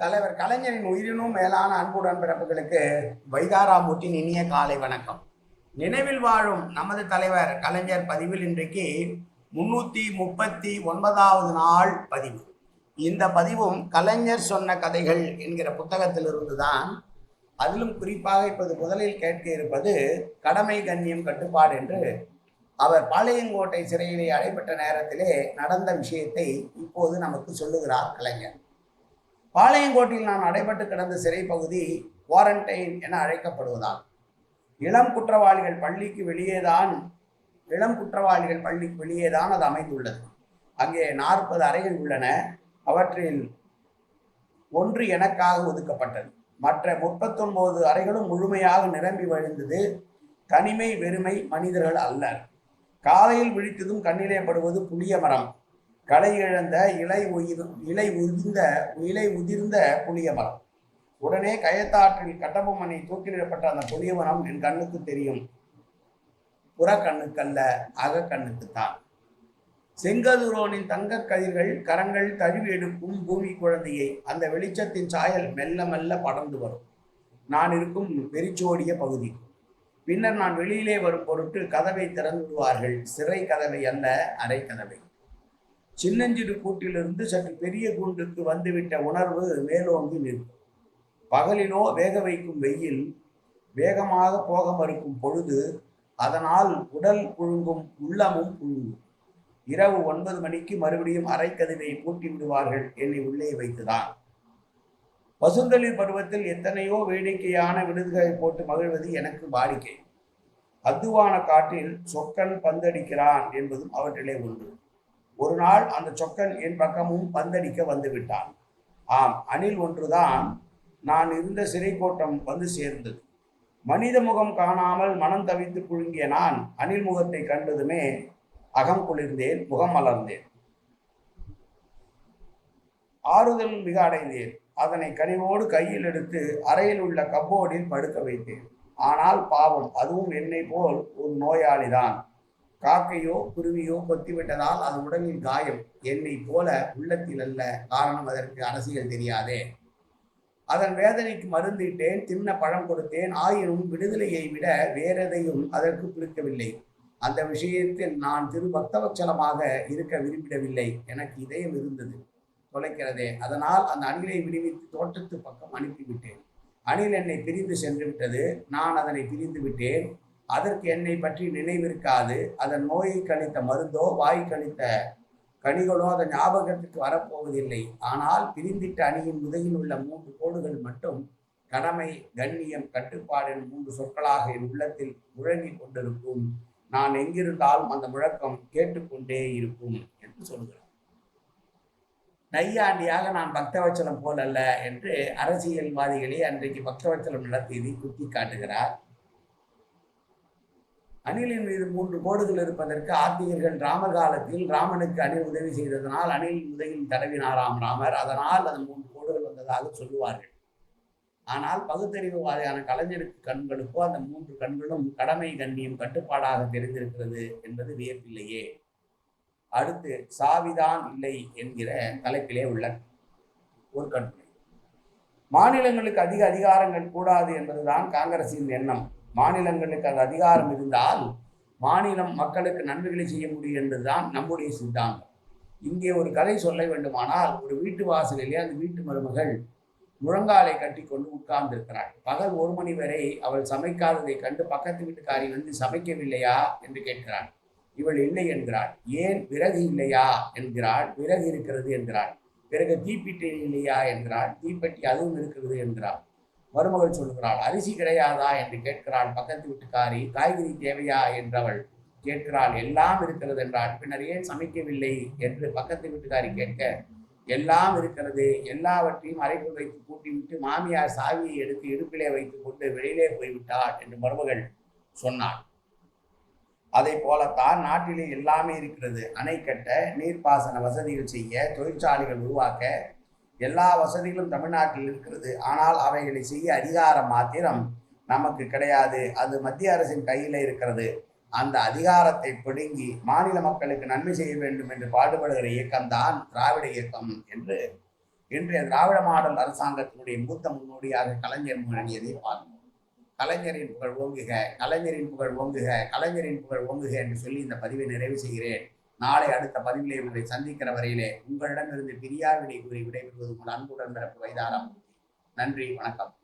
தலைவர் கலைஞரின் உயிரினும் மேலான அன்புடன் பிறப்புகளுக்கு வைதாராமூர்த்தியின் இனிய காலை வணக்கம். நினைவில் வாழும் நமது தலைவர் கலைஞர் பதிவில் இன்றைக்கு 339வது நாள் பதிவு. இந்த பதிவும் கலைஞர் சொன்ன கதைகள் என்கிற புத்தகத்திலிருந்து தான். அதிலும் குறிப்பாக இப்போது முதலில் கேட்க இருப்பது கடமை கண்ணியம் கட்டுப்பாடு என்று அவர் பாளையங்கோட்டை சிறையிலே அடைபட்ட நேரத்திலே நடந்த விஷயத்தை இப்போது நமக்கு சொல்லுகிறார் கலைஞர். பாளையங்கோட்டில் நான் அடைபட்டு கிடந்த சிறை பகுதி குவாரண்டைன் என அழைக்கப்படுவதால் இளம் குற்றவாளிகள் பள்ளிக்கு வெளியேதான் அது அமைந்துள்ளது. அங்கே 40 அறைகள் உள்ளன. அவற்றில் ஒன்று எனக்காக ஒதுக்கப்பட்டது. மற்ற 39 அறைகளும் முழுமையாக நிரம்பி வழிந்தது. தனிமை, வெறுமை, மனிதர்கள் அல்ல. காலையில் விழித்ததும் கண்ணிலே படுவது புளிய மரம், களை இழந்த இலை உதிர்ந்த புளிய மரம். உடனே கயத்தாற்றில் கட்டபொம்மனை தூக்கிலிடப்பட்ட அந்த புளிய மரம் என் கண்ணுக்கு தெரியும். புற கண்ணுக்கல்ல, அக கண்ணுக்குத்தான். செங்கதுரோனின் தங்க கதிர்கள் கரங்கள் தழுவி எடுக்கும் பூமி குழந்தையை. அந்த வெளிச்சத்தின் சாயல் மெல்ல மெல்ல படர்ந்து வரும் நான் இருக்கும் வெறிச்சோடிய பகுதி. பின்னர் நான் வெளியிலே வரும் பொருட்டு கதவை திறந்து விடுவார்கள். சிறை கதவை அல்ல, அறை கதவை. சின்னஞ்சிறு கூட்டிலிருந்து சற்று பெரிய கூண்டுக்கு வந்துவிட்ட உணர்வு மேலோங்கி நிற்கும். பகலிலோ வேக வைக்கும் வெயில், வேகமாக போக மறுக்கும் பொழுது, அதனால் உடல் புழுங்கும், உள்ளமும் புழுங்கும். இரவு 9 மணிக்கு மறுபடியும் அரைக்கதவை பூட்டி விடுவார்கள், என்னை உள்ளே வைத்துதான். பசுந்தளிர் பருவத்தில் எத்தனையோ வேடிக்கையான விடுதுகளை போட்டு மகிழ்வது எனக்கு வாடிக்கை. அத்துவான காட்டில் சொக்கன் பந்தடிக்கிறான் என்பதும் அவற்றிலே ஒன்று. ஒரு நாள் அந்த சொக்கன் என் பக்கமும் பந்தடிக்க வந்து விட்டான். ஆம், அணில் ஒன்றுதான் நான் இருந்த சிறை கோட்டம் வந்து சேர்ந்தது. மனித முகம் காணாமல் மனம் தவித்து புழுங்கிய நான் அணில் முகத்தை கண்டதுமே அகம் குளிர்ந்தேன், முகம் மலர்ந்தேன், ஆறுதல் மிக அடைந்தேன். அதனை கனிவோடு கையில் எடுத்து அறையில் உள்ள கப்போர்டில் படுக்க வைத்தேன். ஆனால் பாவம், அதுவும் என்னை போல் ஒரு நோயாளிதான். காக்கையோ குருவியோ கொத்திவிட்டதால் அது உடலில் காயம். என்னை போல உள்ளத்தில் அல்ல. காரணம், அதற்கு அரசியல் தெரியாதே. அதன் வேதனைக்கு மருந்திட்டேன், தின்ன பழம் கொடுத்தேன். ஆயினும் விடுதலையை விட வேறெதையும் அதற்கு பிடிக்கவில்லை. அந்த விஷயத்தில் நான் பக்தவச்சலமாக இருக்க விரும்பிடவில்லை. எனக்கு இதயம் இருந்தது, தொலைக்கிறதே. அதனால் அந்த அணிலை விடுவித்து தோட்டத்து பக்கம் அனுப்பிவிட்டேன். அணில் என்னை பிரிந்து சென்று விட்டது. நான் அதனை பிரிந்து விட்டேன். அதற்கு என்னை பற்றி நினைவிருக்காது. அதன் நோயை கழித்த மருந்தோ வாய் கழித்த கனிகளோ அதன் ஞாபகத்துக்கு வரப்போவதில்லை. ஆனால் பிரிந்திட்ட அணியின் முதையில் உள்ள 3 கோடுகள் மட்டும் கடமை, கண்ணியம், கட்டுப்பாடு 3 சொற்களாக என் உள்ளத்தில் முழங்கி கொண்டிருக்கும். நான் எங்கிருந்தாலும் அந்த முழக்கம் கேட்டுக்கொண்டே இருக்கும் என்று சொல்கிறார். நையாண்டியாக நான் பக்தவச்சலம் போலல்ல என்று அரசியல்வாதிகளே அன்றைக்கு பக்தவச்சலம் நடத்தியதை குத்தி காட்டுகிறார். அணிலின் மீது 3 கோடுகள் இருப்பதற்கு ஆத்திகர்கள் ராமர் காலத்தில் ராமனுக்கு அணில் உதவி செய்ததனால் அணில் முதையில் தடவினாராம் ராமர். அதனால் அந்த 3 கோடுகள் வந்ததாக சொல்லுவார்கள். ஆனால் பகுத்தறிவுவாதியான கலைஞருக்கு கண்களுக்கோ அந்த 3 கண்களும் கடமை, கண்ணியம், கட்டுப்பாடாக தெரிந்திருக்கிறது என்பது வியப்பில்லையே. அடுத்து சாவிதான் இல்லை என்கிற தலைப்பிலே உள்ள ஒரு கட்டுரை. மாநிலங்களுக்கு அதிக அதிகாரங்கள் கூடாது என்பதுதான் காங்கிரசின் எண்ணம். மாநிலங்களுக்கு அது அதிகாரம் இருந்தால் மாநிலம் மக்களுக்கு நன்மைகளை செய்ய முடியும் என்பதுதான் நம்முடைய சித்தாந்தம். இங்கே ஒரு கதை சொல்ல வேண்டுமானால், ஒரு வீட்டு வாசலிலே அந்த வீட்டு மருமகள் முழங்காலை கட்டி கொண்டு உட்கார்ந்திருக்கிறாள். பகல் 1 மணி வரை அவள் சமைக்காததை கண்டு பக்கத்து வீட்டுக்காரி வந்து சமைக்கவில்லையா என்று கேட்கிறாள். இவள் இல்லை என்கிறாள். ஏன், விறகு இல்லையா என்கிறாள். விறகு இருக்கிறது என்கிறாள். பிறகு தீப்பெட்டி இல்லையா என்கிறாள். தீப்பெட்டி அதுவும் இருக்கிறது என்கிறாள். மருமகள் சொல்கிறாள். அரிசி கிடையாதா என்று கேட்கிறாள் பக்கத்து வீட்டுக்காரி. காய்கறி தேவையா என்றவள் கேட்கிறாள். எல்லாம் இருக்கிறது என்றாள். பின்னர் ஏன் சமைக்கவில்லை என்று பக்கத்து வீட்டுக்காரி கேட்க, எல்லாம் இருக்கிறது, எல்லாவற்றையும் அறைக்குள் வைத்து பூட்டிவிட்டு மாமியார் சாவியை எடுத்து இடுப்பிலே வைத்துக் கொண்டு வெளியிலே போய்விட்டாள் என்று மருமகள் சொன்னாள். அதை போலத்தான் நாட்டிலே எல்லாமே இருக்கிறது. அணை கட்ட, நீர்ப்பாசன வசதிகள் செய்ய, தொழிற்சாலைகள் உருவாக்க எல்லா வசதிகளும் தமிழ்நாட்டில் இருக்கிறது. ஆனால் அவைகளை செய்ய அதிகாரம் மாத்திரம் நமக்கு கிடையாது. அது மத்திய அரசின் கையில் இருக்கிறது. அந்த அதிகாரத்தை பிடுங்கி மாநில மக்களுக்கு நன்மை செய்ய வேண்டும் என்று பாடுபடுகிற இயக்கம்தான் திராவிட இயக்கம் என்று இன்றைய திராவிட மாடல் அரசாங்கத்தினுடைய மூத்த முன்னோடியாக கலைஞர் முன்னணியதை பார்ப்போம். கலைஞரின் புகழ் ஓங்குக, கலைஞரின் புகழ் ஓங்குக, கலைஞரின் புகழ் ஓங்குக என்று சொல்லி இந்த பதிவை நிறைவு செய்கிறேன். நாளை அடுத்த பதிவிலே உங்களை சந்திக்கிற வரையிலே உங்களிடமிருந்து பிரியாவிடை கூறி விடைபெறுவது உங்கள் அன்புடன் பிறப்பு வைதாரம். நன்றி, வணக்கம்.